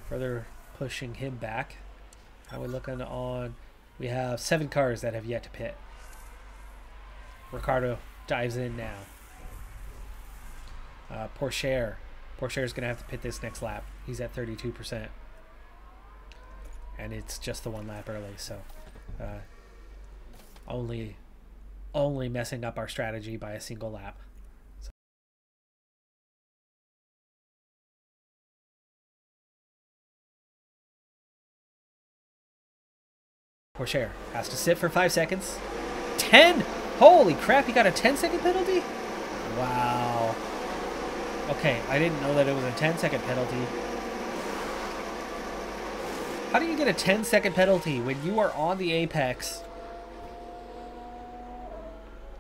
Further pushing him back. How are we looking on? We have 7 cars that have yet to pit. Ricciardo dives in now. Porsche is going to have to pit this next lap. He's at 32%. And it's just the 1 lap early, so only messing up our strategy by a single lap. Porsche has to sit for 5 seconds. 10! Holy crap, he got a 10-second penalty? Wow. Okay, I didn't know that it was a 10-second penalty. How do you get a 10-second penalty when you are on the apex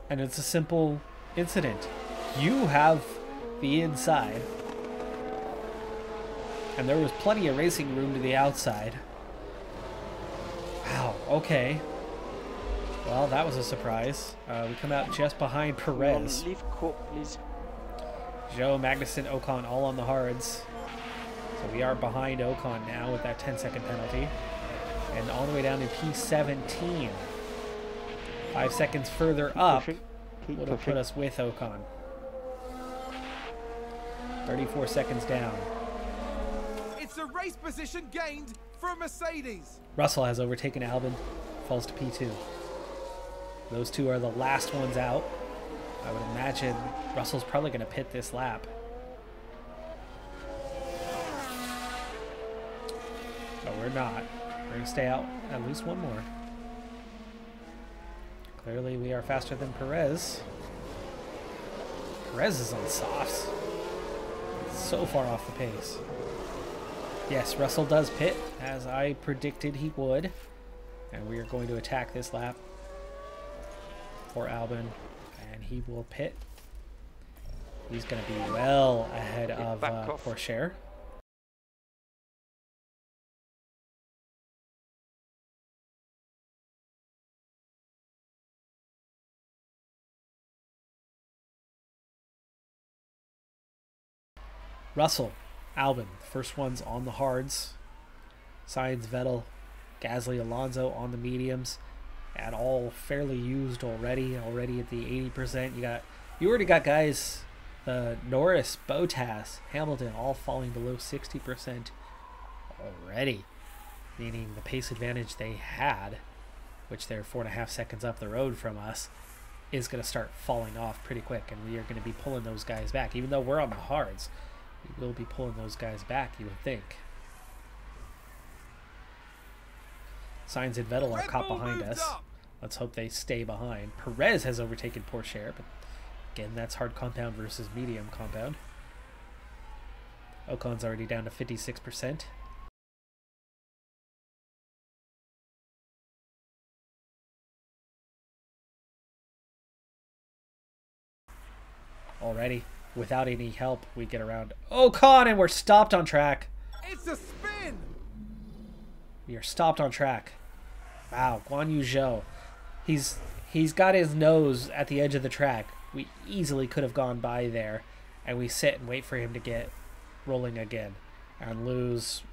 and it's a simple incident? You have the inside, and there was plenty of racing room to the outside. Wow, okay. Well, that was a surprise. We come out just behind Perez. Leave court, please. Joe, Magnussen, Ocon all on the hards. So we are behind Ocon now with that 10-second penalty. And all the way down to P17. 5 seconds further up Keep would have put pushing. us with Ocon. 34 seconds down. It's a race position gained for Mercedes. Russell has overtaken Albon, falls to P2. Those 2 are the last ones out. I would imagine Russell's probably going to pit this lap. But we're not. We're going to stay out at least 1 more. Clearly we are faster than Perez. Perez is on softs. So far off the pace. Yes, Russell does pit, as I predicted he would. And we are going to attack this lap for Albon. And he will pit. He's going to be well ahead of back off. Porsche. Russell, Albon, first ones on the hards. Sainz, Vettel, Gasly, Alonso on the mediums, and all fairly used already at the 80%. You already got guys, Norris, Bottas, Hamilton, all falling below 60% already, meaning the pace advantage they had, which they're 4.5 seconds up the road from us, is going to start falling off pretty quick, and we are going to be pulling those guys back. Even though we're on the hards, we will be pulling those guys back, you would think. Sainz and Vettel are caught behind us. Let's hope they stay behind. Perez has overtaken Pourchaire, but again, that's hard compound versus medium compound. Ocon's already down to 56%. Already, without any help, we get around Ocon, and we're stopped on track. It's a spin! We are stopped on track. Wow, Guan Yu Zhou. He's got his nose at the edge of the track. We easily could have gone by there, and we sit and wait for him to get rolling again and lose.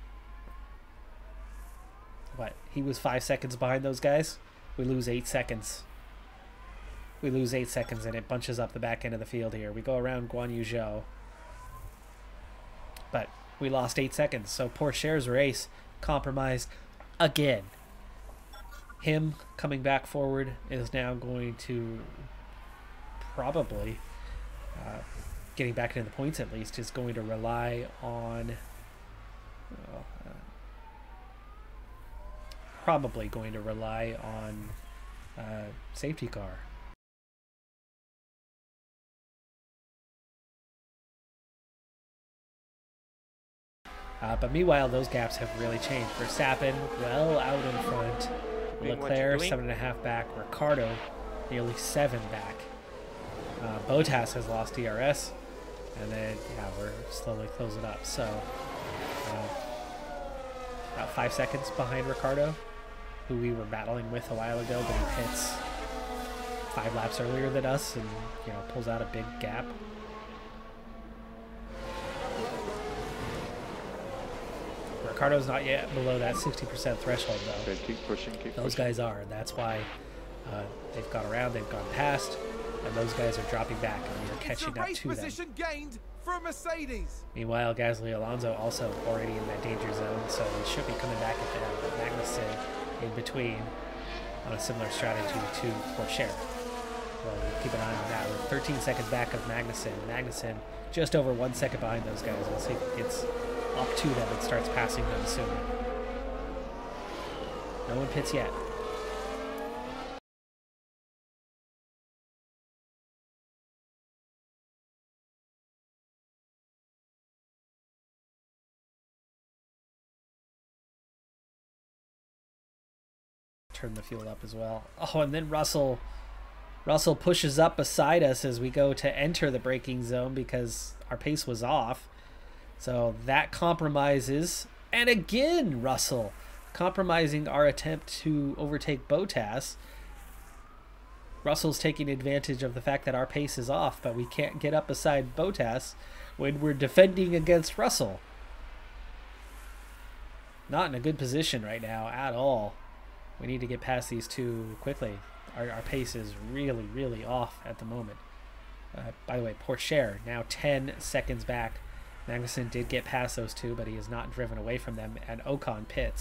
What? He was 5 seconds behind those guys. We lose 8 seconds. We lose 8 seconds, and it bunches up the back end of the field here. We go around Guan Yu Zhou, but we lost 8 seconds. So Pourchaire's race compromised again. Him coming back forward is now going to probably, getting back into the points at least, is going to rely on, probably going to rely on safety car. But meanwhile, those gaps have really changed. Verstappen well out in front. Leclerc 7.5 back. Ricciardo nearly 7 back. Bottas has lost DRS. And then, yeah, we're slowly closing up. So, about 5 seconds behind Ricciardo, who we were battling with a while ago, but he hits 5 laps earlier than us and, you know, pulls out a big gap. Ricardo's not yet below that 60% threshold, though. Okay, keep pushing, Those guys are, and that's why they've gone around, they've gone past, and those guys are dropping back, and we are catching up to them. Position gained for Mercedes. Meanwhile, Gasly, Alonso also already in that danger zone, so we should be coming back at them. But Magnussen in between on a similar strategy to Pourchaire. Well, we'll keep an eye on that. We're 13 seconds back of Magnussen. Magnussen just over 1 second behind those guys. We'll see if it gets up to them and starts passing them soon. No one pits yet. Turn the fuel up as well. Oh, and then Russell pushes up beside us as we go to enter the braking zone because our pace was off. So that compromises, and again Russell compromising our attempt to overtake Bottas. Russell's taking advantage of the fact that our pace is off, but we can't get up beside Bottas when we're defending against Russell. Not in a good position right now at all. We need to get past these two quickly. Our pace is really, really off at the moment. By the way, Pourchaire now 10 seconds back. Magnussen did get past those two, but he is not driven away from them, and Ocon pits.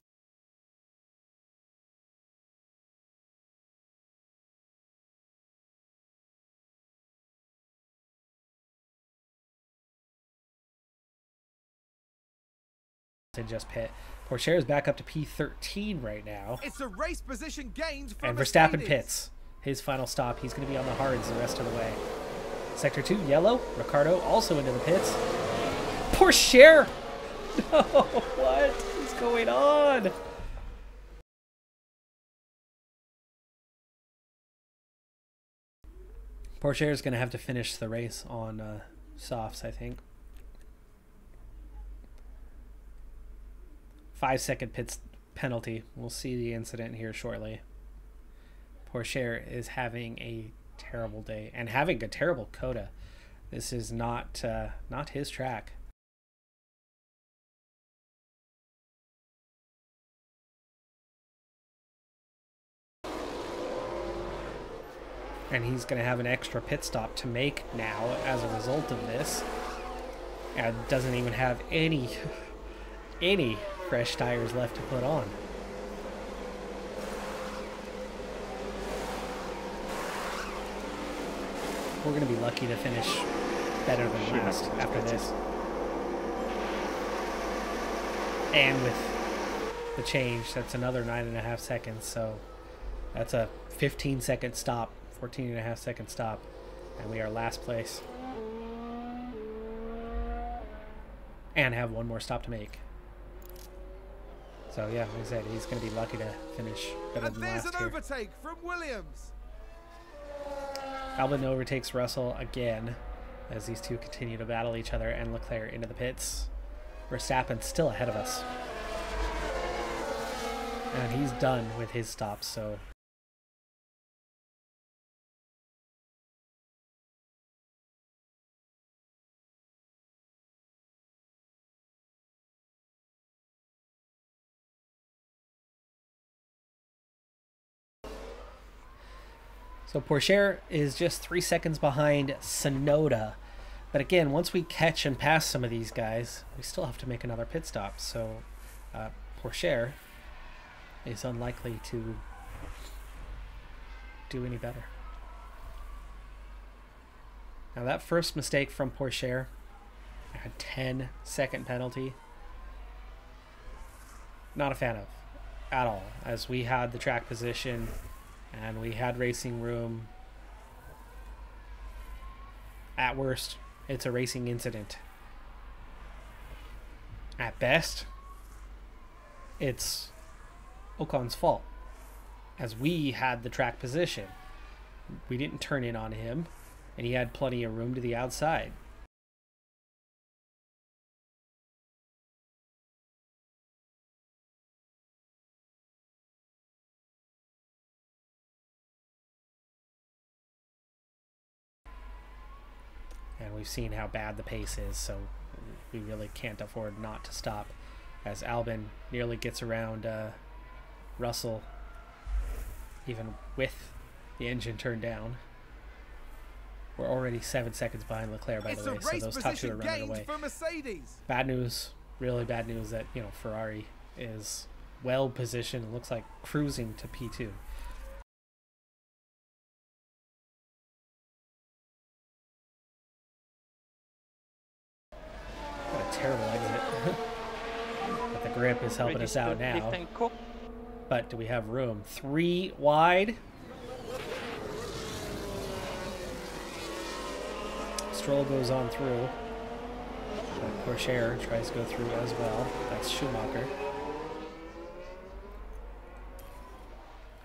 And just pit. Pourchaire is back up to P13 right now. It's a race position gained from and Verstappen pits. His final stop. He's going to be on the hards the rest of the way. Sector 2, yellow. Ricciardo also into the pits. Pourchaire! No, what is going on? Pourchaire is going to have to finish the race on softs, I think. 5-second pits penalty. We'll see the incident here shortly. Pourchaire is having a terrible day and having a terrible COTA. This is not his track. And he's going to have an extra pit stop to make now as a result of this. And doesn't even have any fresh tires left to put on. We're going to be lucky to finish better than last after this. And with the change, that's another 9.5 seconds. So that's a 15-second stop, 14.5-second stop. And we are last place. And have one more stop to make. So yeah, like I said, he's going to be lucky to finish better than last here. And there's an overtake from Williams. Albon overtakes Russell again as these two continue to battle each other, and Leclerc into the pits. Verstappen's still ahead of us. And he's done with his stops, so... So Pourchaire is just 3 seconds behind Sonoda. But again, once we catch and pass some of these guys, we still have to make another pit stop. So Pourchaire is unlikely to do any better. Now that first mistake from Pourchaire, a 10-second penalty, not a fan of at all, as we had the track position and we had racing room. At worst, it's a racing incident. At best, it's Ocon's fault, as we had the track position. We didn't turn in on him, and he had plenty of room to the outside. And we've seen how bad the pace is, so we really can't afford not to stop, as Albon nearly gets around Russell, even with the engine turned down. We're already 7 seconds behind Leclerc, by the way, so those top two are running away. Bad news, really bad news, that, you know, Ferrari is well positioned. It looks like cruising to P2. Terrible exit. But the grip is helping us out now. But do we have room? 3 wide. Stroll goes on through. Pourchaire tries to go through as well. That's Schumacher.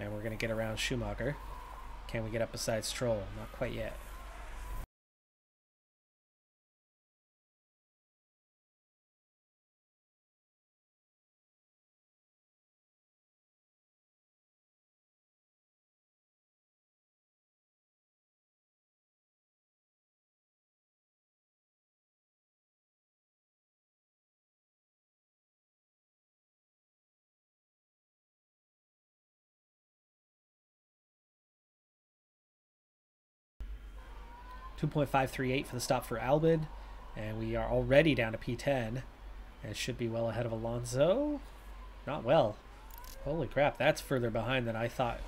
And we're going to get around Schumacher. Can we get up beside Stroll? Not quite yet. .538 for the stop for Albon, and we are already down to P10, and should be well ahead of Alonso. Not well. Holy crap, that's further behind than I thought.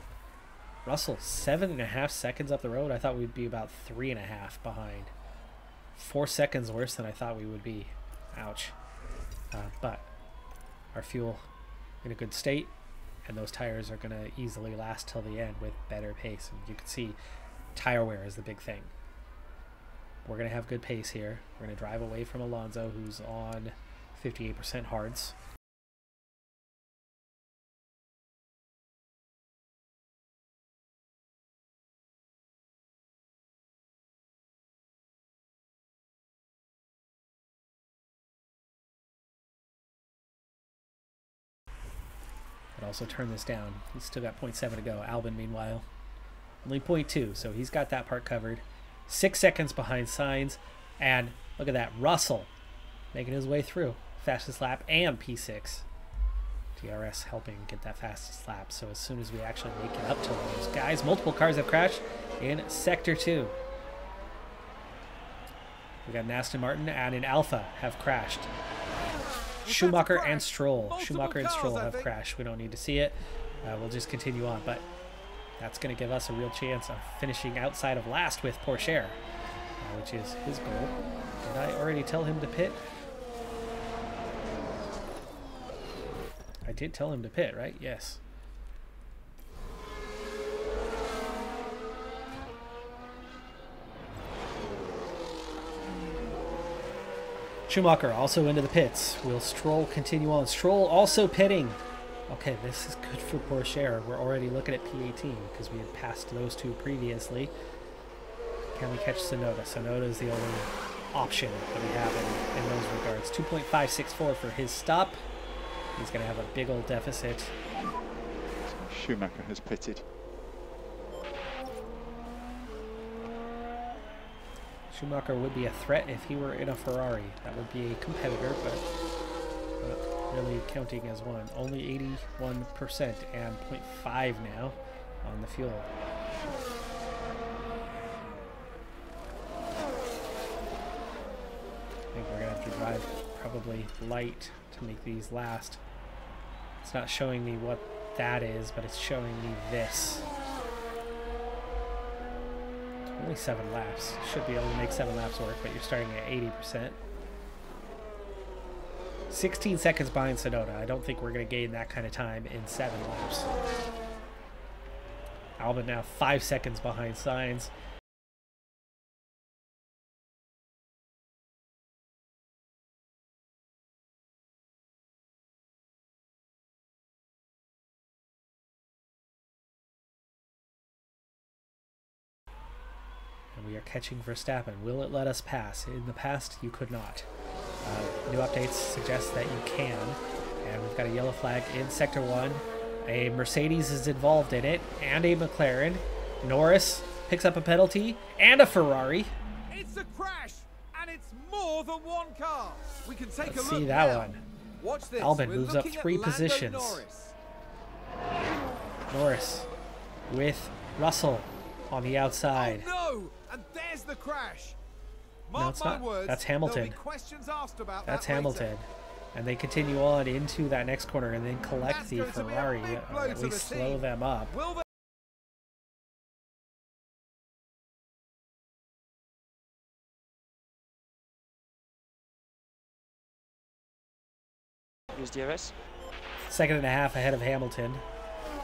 Russell, 7.5 seconds up the road. I thought we'd be about 3.5 behind. 4 seconds worse than I thought we would be. Ouch. But our fuel in a good state, and those tires are going to easily last till the end with better pace. And you can see tire wear is the big thing. We're going to have good pace here. We're going to drive away from Alonso, who's on 58% hards. But also turn this down. He's still got 0.7 to go. Albon, meanwhile, only 0.2, so he's got that part covered. 6 seconds behind Sainz, and look at that, Russell making his way through. Fastest lap and P6. DRS helping get that fastest lap, so as soon as we actually make it up to those guys, multiple cars have crashed. in Sector 2. We got an Aston Martin and an Alpha have crashed. Schumacher and Stroll. Schumacher and Stroll have crashed. We don't need to see it. We'll just continue on, but that's going to give us a real chance of finishing outside of last with Pourchaire, which is his goal. Did I already tell him to pit? I did tell him to pit, right? Yes. Schumacher also into the pits. Will Stroll continue on? Stroll also pitting. Okay, this is good for Pourchaire. We're already looking at P18 because we had passed those two previously. Can we catch Tsunoda? Tsunoda is the only option that we have in those regards. 2.564 for his stop. He's going to have a big old deficit. Schumacher has pitted. Schumacher would be a threat if he were in a Ferrari. That would be a competitor, but not really counting as one. Only 81% and 0.5 now on the fuel. I think we're going to have to drive probably light to make these last. It's not showing me what that is, but it's showing me this. Only 7 laps. Should be able to make 7 laps work, but you're starting at 80%. 16 seconds behind Tsunoda. I don't think we're going to gain that kind of time in 7 laps. Albon now 5 seconds behind Sainz. We are catching Verstappen. Will it let us pass? In the past, you could not. New updates suggest that you can. And we've got a yellow flag in Sector 1. A Mercedes is involved in it, and a McLaren. Norris picks up a penalty, and a Ferrari. It's a crash, and it's more than one car. We can take a look. See that now. one. Watch this. Albon We're moves up looking at 3 Lando positions. Norris with Russell on the outside. Oh no! And there's the crash. No, it's not. Words, that's Hamilton. That's Hamilton. Later. And they continue on into that next corner and then collect the Ferrari, or at least slow them up. Use DRS. 2.5 ahead of Hamilton.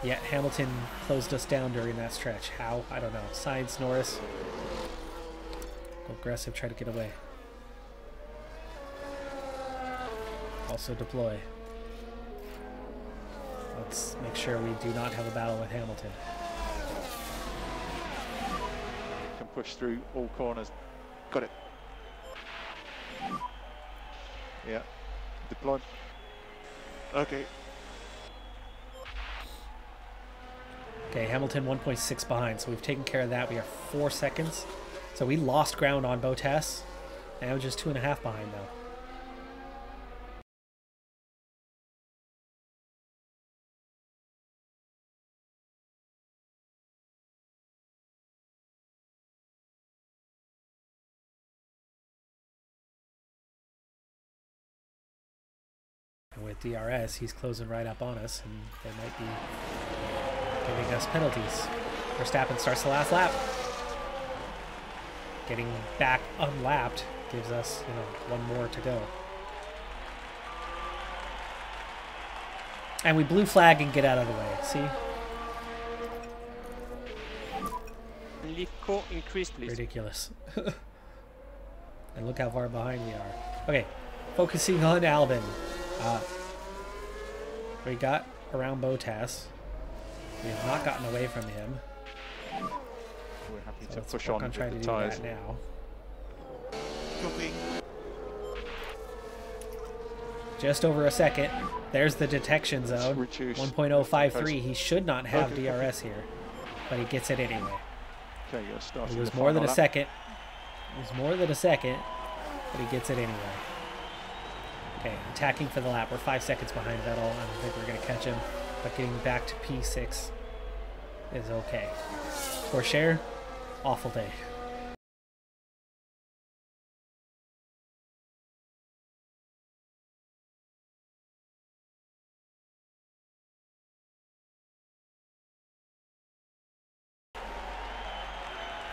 Yet Hamilton closed us down during that stretch. How? I don't know. Sainz, Norris. Go aggressive, try to get away. Also deploy. Let's make sure we do not have a battle with Hamilton. Can push through all corners. Got it. Yeah. Deploy. Okay. Okay, Hamilton 1.6 behind, so we've taken care of that. We are 4 seconds. So we lost ground on Bottas. Now just 2.5 behind, though. And with DRS, he's closing right up on us, and they might be giving us penalties. Verstappen starts the last lap. Getting back unlapped gives us, one more to go. And we blue flag and get out of the way. See? Lico increase, please. Ridiculous. And look how far behind we are. Okay, focusing on Albon. We got around Bottas. We have not gotten away from him. We're happy So to let's push work on trying to with do the tyres. that now. Just over a second. There's the detection zone. 1.053. He should not have DRS here, but he gets it anyway. Okay, you're starting It was the more than final a lap. second. It was more than a second, but he gets it anyway. Okay, attacking for the lap. We're 5 seconds behind Vettel. I don't think we're going to catch him, but getting back to P6 is okay. Pourchaire awful day.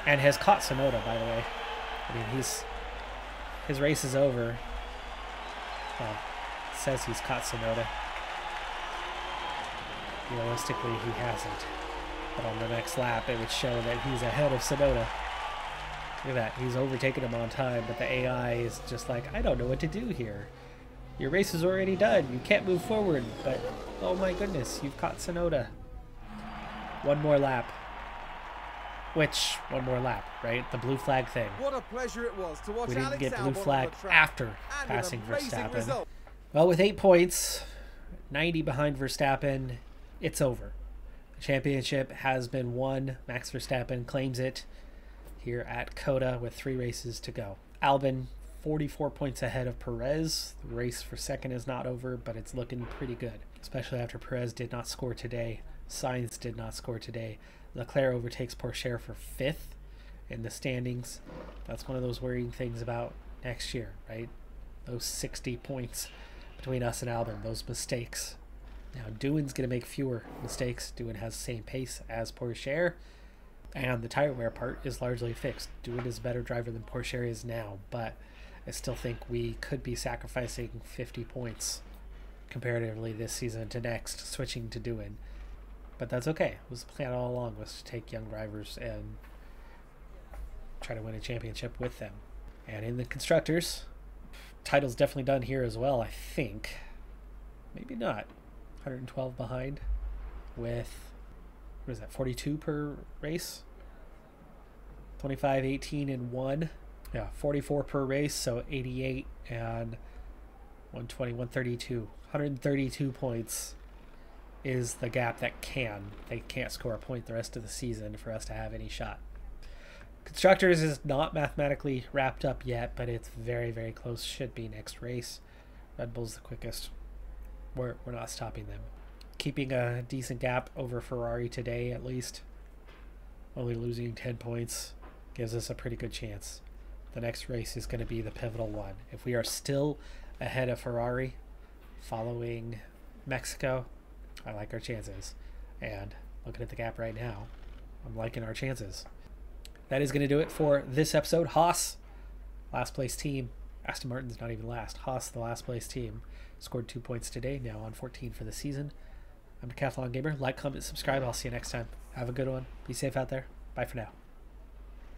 And has caught Tsunoda, by the way. I mean, his race is over. Well, says he's caught Tsunoda. Realistically, he hasn't. But on the next lap, it would show that he's ahead of Tsunoda. Look at that. He's overtaken him on time, but the AI is just like, I don't know what to do here. Your race is already done. You can't move forward, but oh my goodness, you've caught Tsunoda. One more lap. Which, one more lap, right? The blue flag thing. What a pleasure it was to watch We didn't Alex get blue Albon flag on the track. after And passing an amazing Verstappen. result. Well, with 8 points, 90 behind Verstappen, it's over. The championship has been won. Max Verstappen claims it here at COTA with 3 races to go. Albon, 44 points ahead of Perez. The race for second is not over, but it's looking pretty good, especially after Perez did not score today. Sainz did not score today. Leclerc overtakes Pourchaire for 5th in the standings. That's one of those worrying things about next year, right? Those 60 points between us and Albon, those mistakes. Now, Doohan's going to make fewer mistakes. Doohan has the same pace as Pourchaire, and the tire wear part is largely fixed. Doohan is a better driver than Pourchaire is now, but I still think we could be sacrificing 50 points comparatively this season to next, switching to Doohan. But that's okay. It was the plan all along, was to take young drivers and try to win a championship with them. And in the Constructors, title's definitely done here as well, I think. Maybe not. 112 behind with, what is that, 42 per race? 25, 18, and 1. Yeah, 44 per race, so 88 and 120, 132. 132 points is the gap that they can't score a point the rest of the season for us to have any shot. Constructors is not mathematically wrapped up yet, but it's very, very close. Should be next race. Red Bull's the quickest. We're not stopping them. Keeping a decent gap over Ferrari today, at least. Only losing 10 points gives us a pretty good chance. The next race is going to be the pivotal one. If we are still ahead of Ferrari following Mexico, I like our chances. And looking at the gap right now, I'm liking our chances. That is going to do it for this episode. Haas, last place team. Aston Martin's not even last. Haas, the last place team, scored 2 points today, now on 14 for the season. I'm Decathlon Gamer. Like, comment, subscribe. I'll see you next time. Have a good one. Be safe out there. Bye for now.